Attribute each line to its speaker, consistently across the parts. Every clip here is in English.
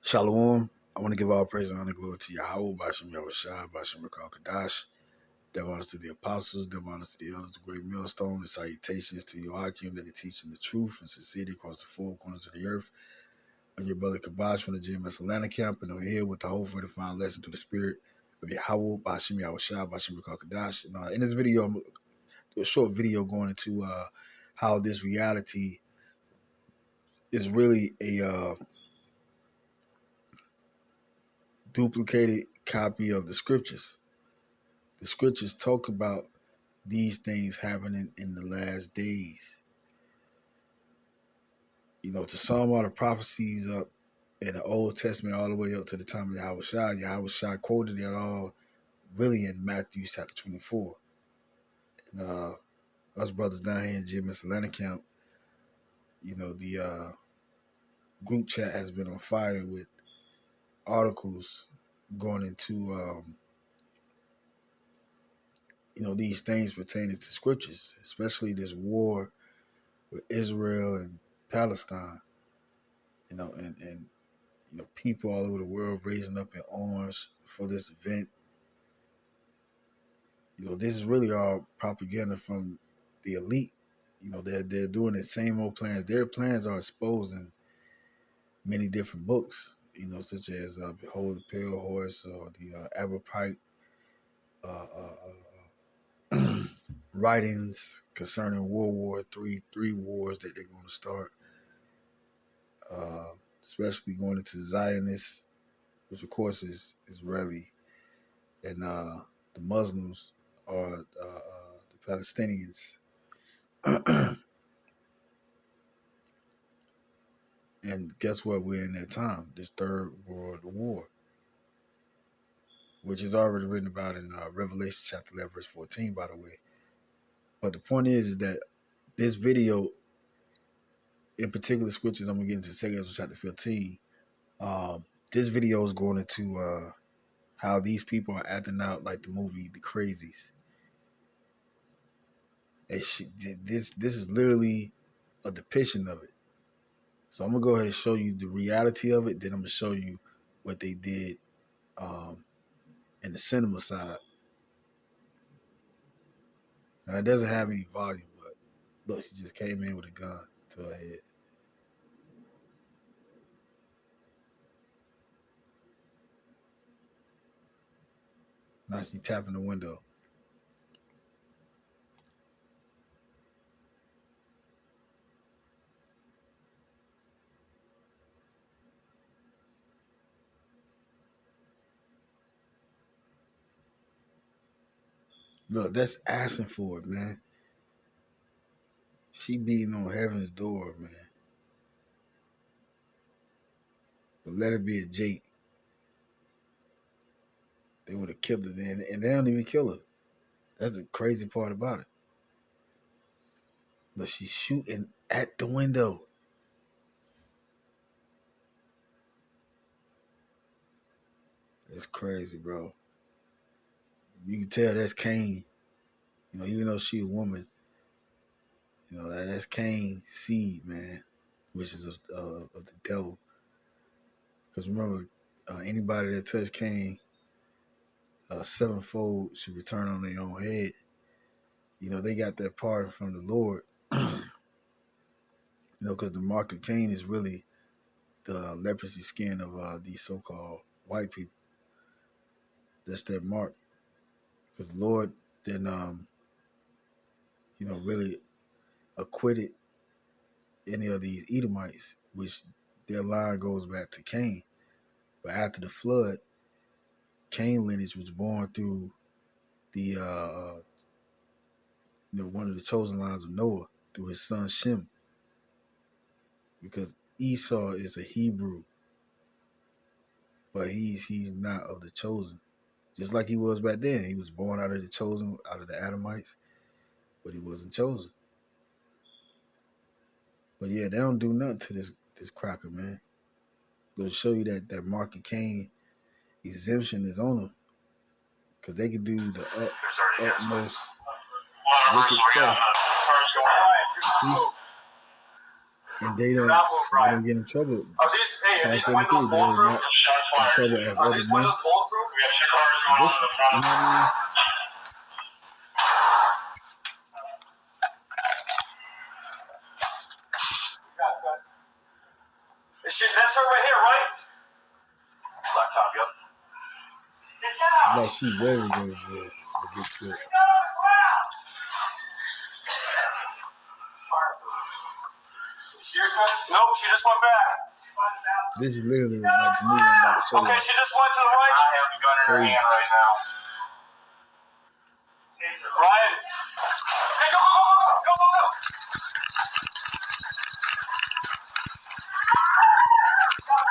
Speaker 1: Shalom. I want to give all praise and honor and glory to Yahweh, Bashem Yahushua, Bashem Rakal Kadash. Give honors to the apostles, give honors to the elders of Great Millstone, and salutations to Joachim that are teaching the truth and sincerity across the four corners of the earth. I'm your brother Kabash from the GMS Atlanta camp, and I'm here with the hope for the final lesson to the spirit of Yahweh, Bashem Yahushua, Bashem Rakal Kadash. And, in this video, I'm going to do a short video going into how this reality is really a duplicated copy of the scriptures. The scriptures talk about these things happening in the last days. You know, to sum all the prophecies up in the Old Testament all the way up to the time of Yahweh quoted it all really in Matthew chapter 24. And us brothers down here in GMS Atlanta camp, you know, the group chat has been on fire with articles going into these things pertaining to scriptures, especially this war with Israel and Palestine, and people all over the world raising up in arms for this event. This is really all propaganda from the elite. They're doing the same old plans. Their plans are exposed in many different books, such as Behold the Pale Horse or the Aberpike writings concerning World War three wars that they're going to start, especially going into Zionists, which of course is Israeli, and the Muslims are the Palestinians. And guess what? We're in that time, this Third World War, which is already written about in Revelation chapter 11, verse 14, by the way. But the point is that this video, in particular scriptures, I'm going to get into 2 Ezra chapter 15. This video is going into how these people are acting out like the movie The Crazies. And this is literally a depiction of it. So I'm going to go ahead and show you the reality of it. Then I'm going to show you what they did in the cinema side. Now, it doesn't have any volume, but look, she just came in with a gun to her head. Now she's tapping the window. Look, that's asking for it, man. She beating on heaven's door, man. But let it be a Jake. They would have killed her then, and they don't even kill her. That's the crazy part about it. But she's shooting at the window. It's crazy, bro. You can tell that's Cain. Even though she's a woman, that's Cain's seed, man, which is of the devil. Because remember, anybody that touched Cain, sevenfold should return on their own head. They got that pardon from the Lord. Because the mark of Cain is really the leprosy skin of these so-called white people. That's their mark. Because the Lord then, really acquitted any of these Edomites, which their line goes back to Cain. But after the flood, Cain lineage was born through the one of the chosen lines of Noah, through his son Shem, because Esau is a Hebrew, but he's not of the chosen, just like he was back then. He was born out of the chosen, out of the Adamites, but he wasn't chosen. But yeah, they don't do nothing to this cracker, man. Going to show you that Mark of Cain exemption is on them, because they can do the utmost wicked stuff, and they don't get in trouble. Psalm 73, they are not in trouble as other men.
Speaker 2: That's her right here, right? Laptop, yep.
Speaker 1: Like she very, very good. A big kid.
Speaker 2: Nope, she just went back.
Speaker 1: This is literally like the movie I'm about to show you.
Speaker 2: Okay, she just went to the right. I have the gun in her hand right now. Ryan. Hey, go, go, go, go, go, go, go.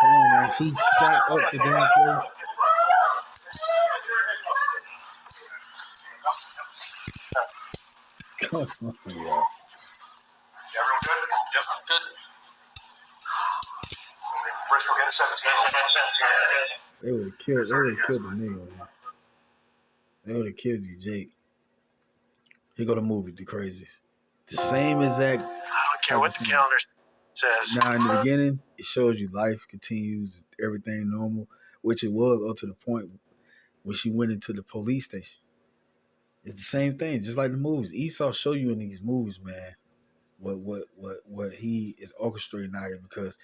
Speaker 1: Come on, man. She shot up the damn place. Come on, y'all.
Speaker 2: Everyone good? Yep, good. Bristol, get a 17.
Speaker 1: They would have killed the nigga, man. They would have killed you, Jake. Here go the movie, The Crazies. The same exact.
Speaker 2: I don't care what the calendar says.
Speaker 1: Now, in the beginning, it shows you life continues, everything normal, which it was up to the point when she went into the police station. It's the same thing, just like the movies. Esau show you in these movies, man, what he is orchestrating out here, because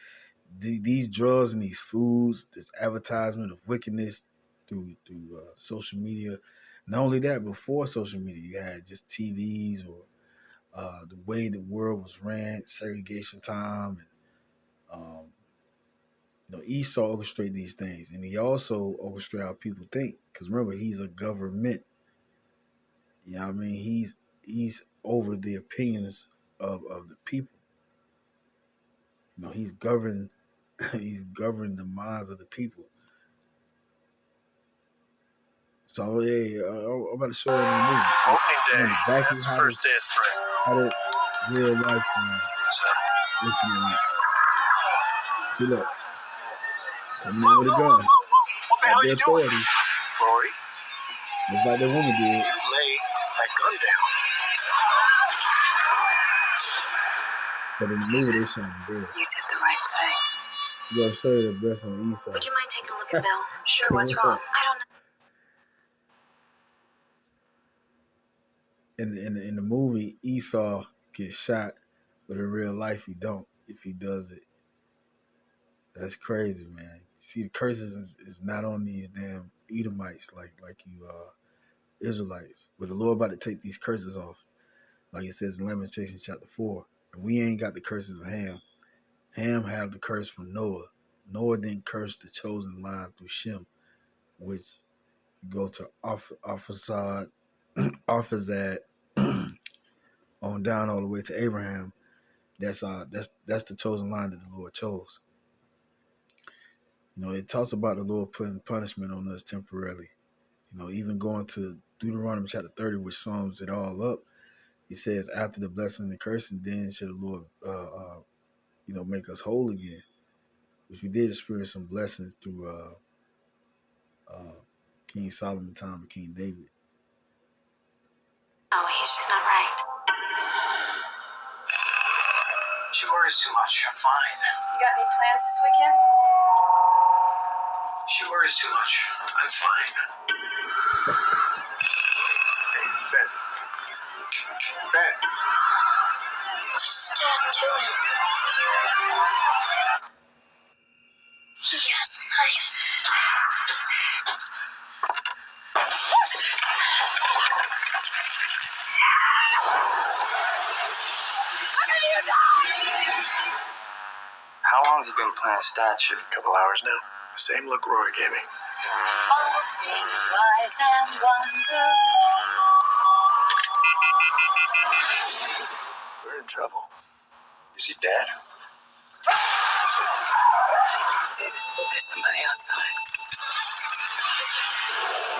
Speaker 1: these drugs and these foods, this advertisement of wickedness through social media. Not only that, before social media, you had just TVs or the way the world was ran, segregation time, and Esau orchestrated these things, and he also orchestrated how people think. Because remember, he's a government. You know what I mean? He's over the opinions of the people. He's governed the minds of the people. So yeah, I'm about to show you in the movie.
Speaker 2: Opening day.
Speaker 1: Exactly
Speaker 2: That's the first day of spring.
Speaker 1: How that real life listen to that. See, look. Come in with a gun.
Speaker 2: What the hell are you doing? Rory?
Speaker 1: Just like that woman did.
Speaker 2: You lay that gun down.
Speaker 1: But in the movie, they showing dead.
Speaker 3: You did the right thing.
Speaker 1: You gotta show you the blessing on Esau.
Speaker 3: Would you mind taking a look at Bill? Sure, what's wrong? I don't know.
Speaker 1: In the movie, Esau gets shot, but in real life, he don't. If he does it, that's crazy, man. See, the curses is not on these damn Edomites like you Israelites. But the Lord about to take these curses off, like it says in Lamentations chapter 4. And we ain't got the curses of Ham. Ham have the curse from Noah. Noah didn't curse the chosen line through Shem, which you go to Arphaxad, on down all the way to Abraham. That's the chosen line that the Lord chose. It talks about the Lord putting punishment on us temporarily. Even going to Deuteronomy chapter 30, which sums it all up. He says, after the blessing and the cursing, then shall the Lord, make us whole again. Which we did experience some blessings through King Solomon time and King David.
Speaker 3: Oh, he's just not right.
Speaker 2: She worries too much. I'm fine.
Speaker 3: You got any plans this weekend?
Speaker 2: She worries too much. I'm fine. Hey, Ben. Ben.
Speaker 4: What's Dad doing? He has a knife.
Speaker 2: How long has he been playing statue? A couple hours now. The same look Rory gave me.
Speaker 4: All things wise and wonderful.
Speaker 2: We're in trouble. Is he dead?
Speaker 3: David, there's somebody outside.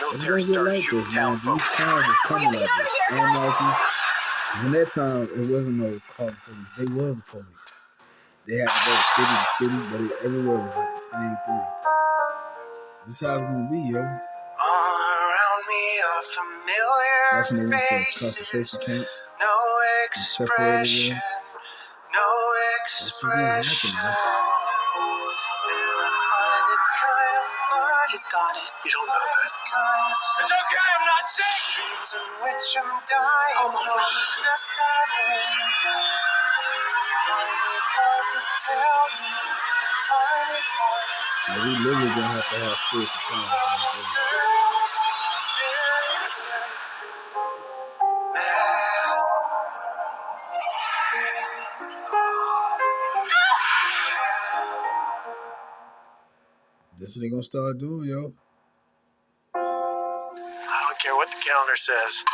Speaker 1: Military started shooting down folks. These times is coming like this. In that time, it wasn't no call police. They was the police. They had to go city to city, but everywhere was like the same thing. This is how it's gonna be, yo.
Speaker 2: All around me are familiar
Speaker 1: That's when they went to a
Speaker 2: faces.
Speaker 1: concentration camp.
Speaker 2: No expression. No
Speaker 1: That's what's gonna happen,
Speaker 2: expression.
Speaker 1: bro.
Speaker 2: They'll He's got it. You don't know that. It's okay, I'm not sick!
Speaker 3: Oh my God.
Speaker 1: Like, we literally gonna have to have spiritual power. This is what they gonna start doing, yo.
Speaker 2: I don't care what the calendar says.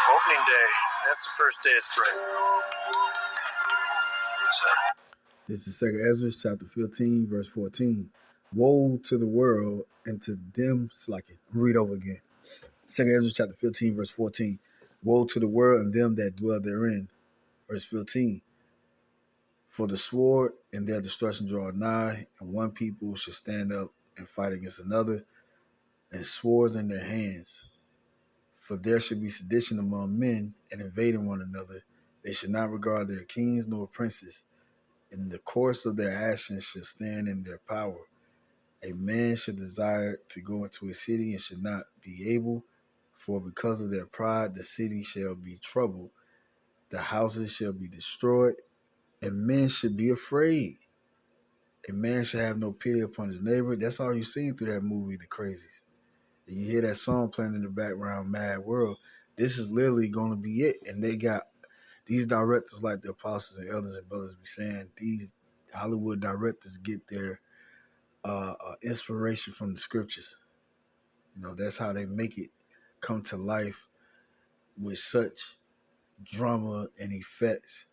Speaker 2: Opening day. That's the first day of spring.
Speaker 1: This is 2nd Ezra chapter 15, verse 14. Woe to the world and to them slacking. Read over again. 2nd Ezra chapter 15, verse 14. Woe to the world and them that dwell therein. Verse 15. For the sword and their destruction draw nigh, and one people should stand up and fight against another, and swords in their hands. For there should be sedition among men, and invading one another. They should not regard their kings nor princes. In the course of their actions should stand in their power. A man should desire to go into a city and should not be able, for because of their pride the city shall be troubled, the houses shall be destroyed, and men should be afraid. A man should have no pity upon his neighbor. That's all you see through that movie, The Crazies. And you hear that song playing in the background, Mad World. This is literally going to be it. And they got these directors like the apostles and elders and brothers be saying, these Hollywood directors get their inspiration from the scriptures. You know, that's how they make it come to life with such drama and effects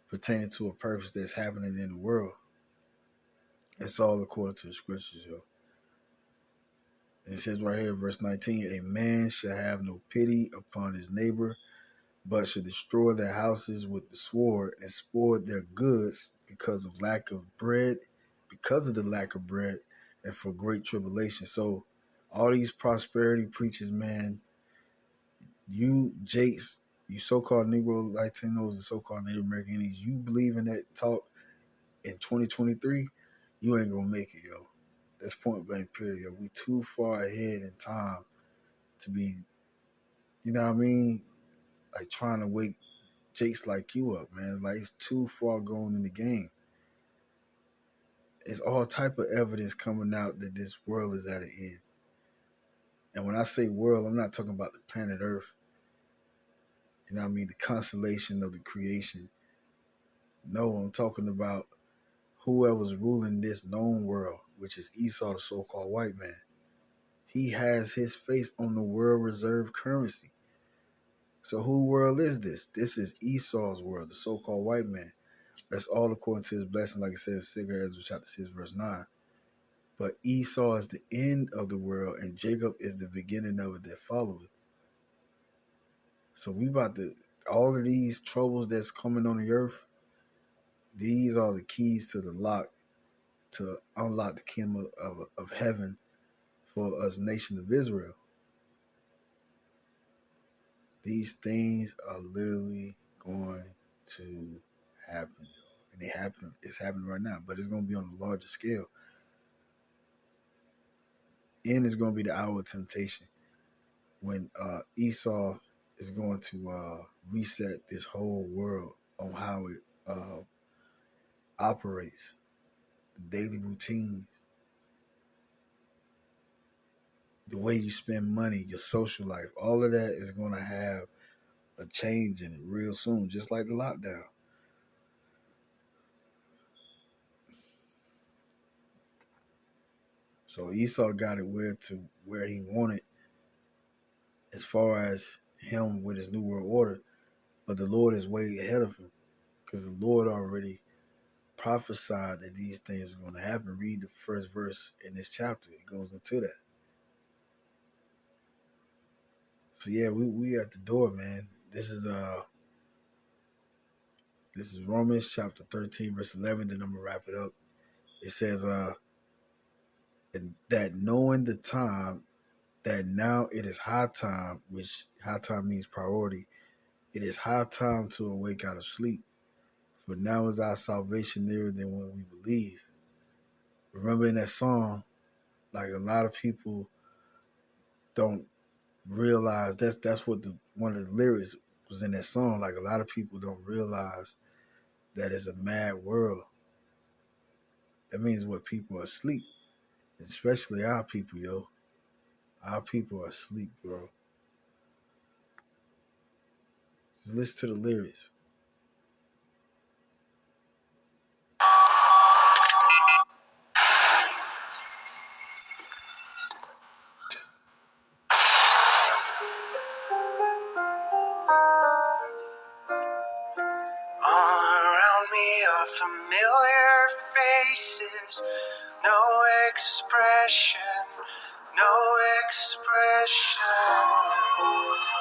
Speaker 1: pertaining to a purpose that's happening in the world. It's all according to the scriptures, yo. And it says right here, verse 19, a man shall have no pity upon his neighbor, but should destroy their houses with the sword and spoil their goods because of the lack of bread, and for great tribulation. So all these prosperity preachers, man, you Jakes, you so-called Negro Latinos and so-called Native Americans, you believe in that talk in 2023, you ain't gonna make it, yo. That's point blank period, yo. We too far ahead in time to be, you know what I mean? Like trying to wake Jakes like you up, man. Like it's too far gone in the game. It's all type of evidence coming out that this world is at an end. And when I say world, I'm not talking about the planet Earth. You know what I mean? The constellation of the creation. No, I'm talking about whoever's ruling this known world, which is Esau, the so-called white man. He has his face on the world reserve currency. So whose world is this? This is Esau's world, the so-called white man. That's all according to his blessing, like it says in 2 Ezra chapter 6, verse 9. But Esau is the end of the world, and Jacob is the beginning of it that followeth. So we about to, all of these troubles that's coming on the earth, these are the keys to the lock to unlock the kingdom of heaven for us, nation of Israel. These things are literally going to happen, and it's happening right now, but it's going to be on a larger scale. And it's going to be the hour of temptation when Esau is going to reset this whole world on how it operates, the daily routines, the way you spend money, your social life. All of that is going to have a change in it real soon, just like the lockdown. So Esau got it where he wanted as far as him with his new world order, but the Lord is way ahead of him because the Lord already prophesied that these things are going to happen. Read the first verse in this chapter. It goes into that. So yeah, we at the door, man. This is Romans chapter 13, verse 11. Then I'm gonna wrap it up. It says and that knowing the time, that now it is high time, which high time means priority. It is high time to awake out of sleep. For now is our salvation nearer than when we believe. Remember in that song, Like a lot of people don't realize that's what one of the lyrics was in that song. Like a lot of people don't realize that it's a mad world. That means what people are asleep, especially our people, yo. Our people are asleep, bro. Just listen to the lyrics.
Speaker 2: All around me are familiar faces, no expression, no expression.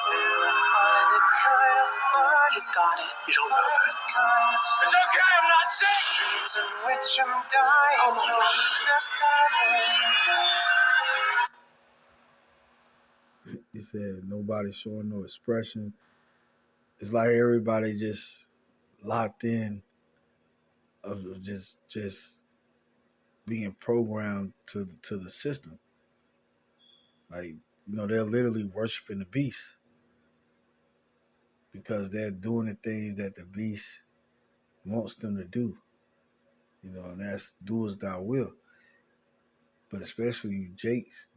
Speaker 2: And I find it kind of fun. He's got it. You don't know that. Kind of it's okay, I'm not sick. Dreams in which I'm dying. Oh my God. Just
Speaker 1: He said nobody showing no expression. It's like everybody just locked in of just being programmed to the system. Like, they're literally worshiping the beast because they're doing the things that the beast wants them to do. And that's do as thou will. But especially you Jake's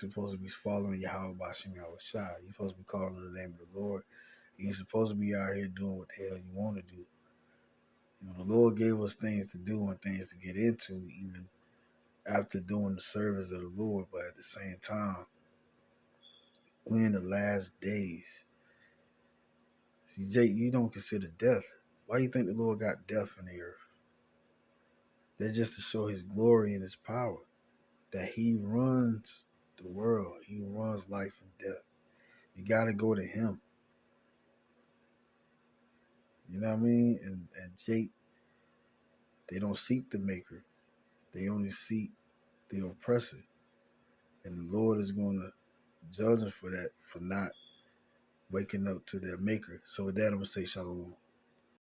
Speaker 1: supposed to be following Yahweh Bashim Yahweh Shai. You're supposed to be calling on the name of the Lord. You're supposed to be out here doing what the hell you want to do. The Lord gave us things to do and things to get into, even after doing the service of the Lord. But at the same time, we're in the last days. See, Jake, you don't consider death. Why do you think the Lord got death in the earth? That's just to show his glory and his power. That he runs the world. He runs life and death. You got to go to him. You know what I mean? And Jake, they don't seek the maker. They only seek the oppressor. And the Lord is going to judge them for that, for not waking up to their maker. So with that, I'm going to say shalom.